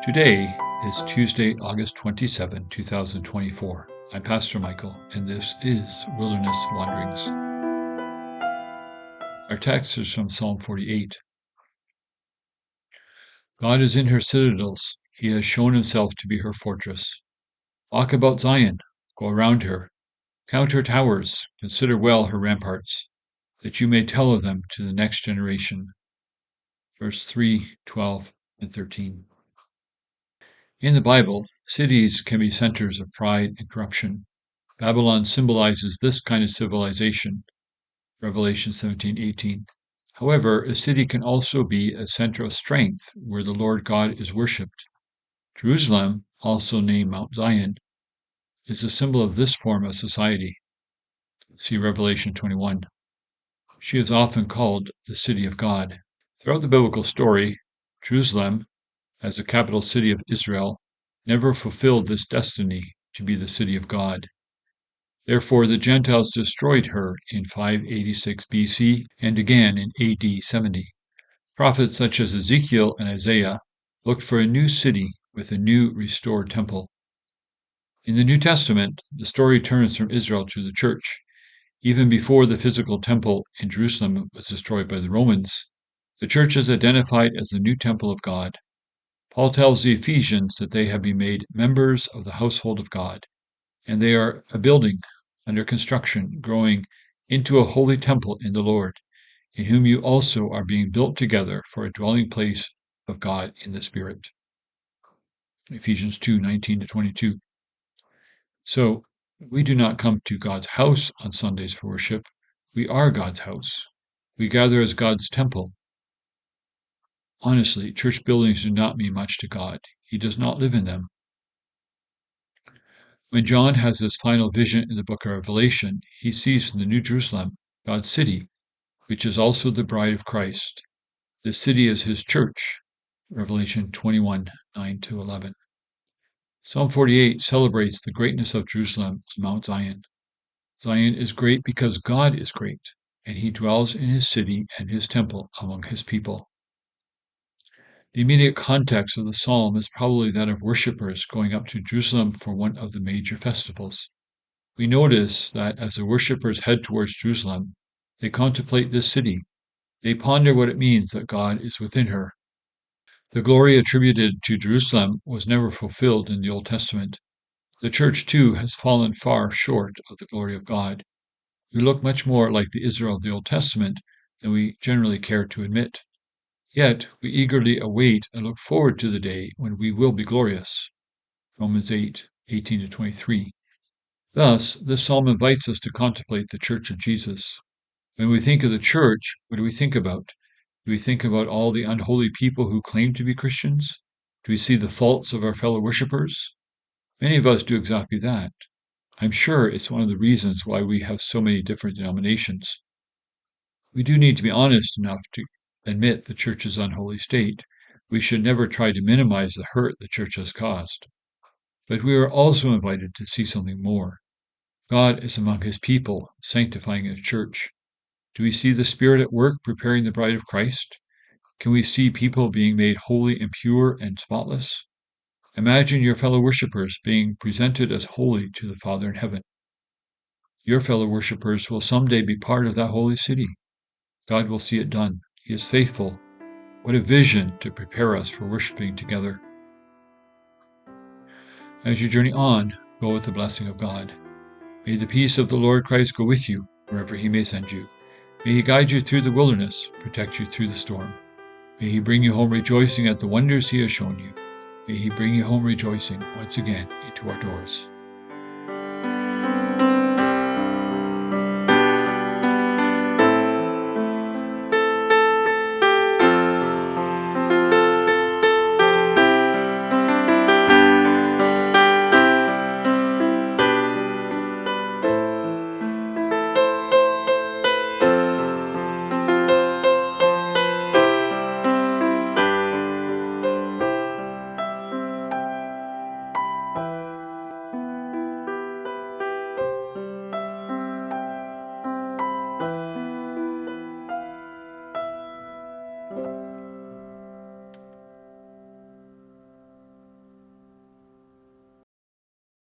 Today is Tuesday, August 27, 2024. I'm Pastor Michael, and this is Wilderness Wanderings. Our text is from Psalm 48. God is in her citadels. He has shown himself to be her fortress. Walk about Zion, go around her. Count her towers, consider well her ramparts, that you may tell of them to the next generation. Verse 3, 12, and 13. In the Bible, cities can be centers of pride and corruption. Babylon symbolizes this kind of civilization, Revelation 17:18. However, a city can also be a center of strength where the Lord God is worshipped. Jerusalem, also named Mount Zion, is a symbol of this form of society. See Revelation 21. She is often called the city of God. Throughout the biblical story, Jerusalem, as the capital city of Israel, never fulfilled this destiny to be the city of God. Therefore, the Gentiles destroyed her in 586 BC and again in AD 70. Prophets such as Ezekiel and Isaiah looked for a new city with a new restored temple. In the New Testament, the story turns from Israel to the church. Even before the physical temple in Jerusalem was destroyed by the Romans, the church is identified as the new temple of God. Paul tells the Ephesians that they have been made members of the household of God, and they are a building under construction, growing into a holy temple in the Lord, in whom you also are being built together for a dwelling place of God in the Spirit. Ephesians 2:19-22. So, we do not come to God's house on Sundays for worship. We are God's house. We gather as God's temple. Honestly, church buildings do not mean much to God. He does not live in them. When John has his final vision in the book of Revelation, he sees in the New Jerusalem God's city, which is also the bride of Christ. The city is his church, Revelation 21:9-11. Psalm 48 celebrates the greatness of Jerusalem on Mount Zion. Zion is great because God is great, and he dwells in his city and his temple among his people. The immediate context of the psalm is probably that of worshippers going up to Jerusalem for one of the major festivals. We notice that as the worshippers head towards Jerusalem, they contemplate this city. They ponder what it means that God is within her. The glory attributed to Jerusalem was never fulfilled in the Old Testament. The church, too, has fallen far short of the glory of God. We look much more like the Israel of the Old Testament than we generally care to admit. Yet we eagerly await and look forward to the day when we will be glorious. Romans 8:18-23. Thus, this psalm invites us to contemplate the church of Jesus. When we think of the church, what do we think about? Do we think about all the unholy people who claim to be Christians? Do we see the faults of our fellow worshippers? Many of us do exactly that. I'm sure it's one of the reasons why we have so many different denominations. We do need to be honest enough to admit the church's unholy state. We should never try to minimize the hurt the church has caused. But we are also invited to see something more. God is among his people, sanctifying his church. Do we see the Spirit at work preparing the bride of Christ? Can we see people being made holy and pure and spotless? Imagine your fellow worshippers being presented as holy to the Father in heaven. Your fellow worshippers will someday be part of that holy city. God will see it done. He is faithful. What a vision to prepare us for worshiping together. As you journey on, go with the blessing of God. May the peace of the Lord Christ go with you wherever he may send you. May he guide you through the wilderness, protect you through the storm. May he bring you home rejoicing at the wonders he has shown you. May he bring you home rejoicing once again into our doors.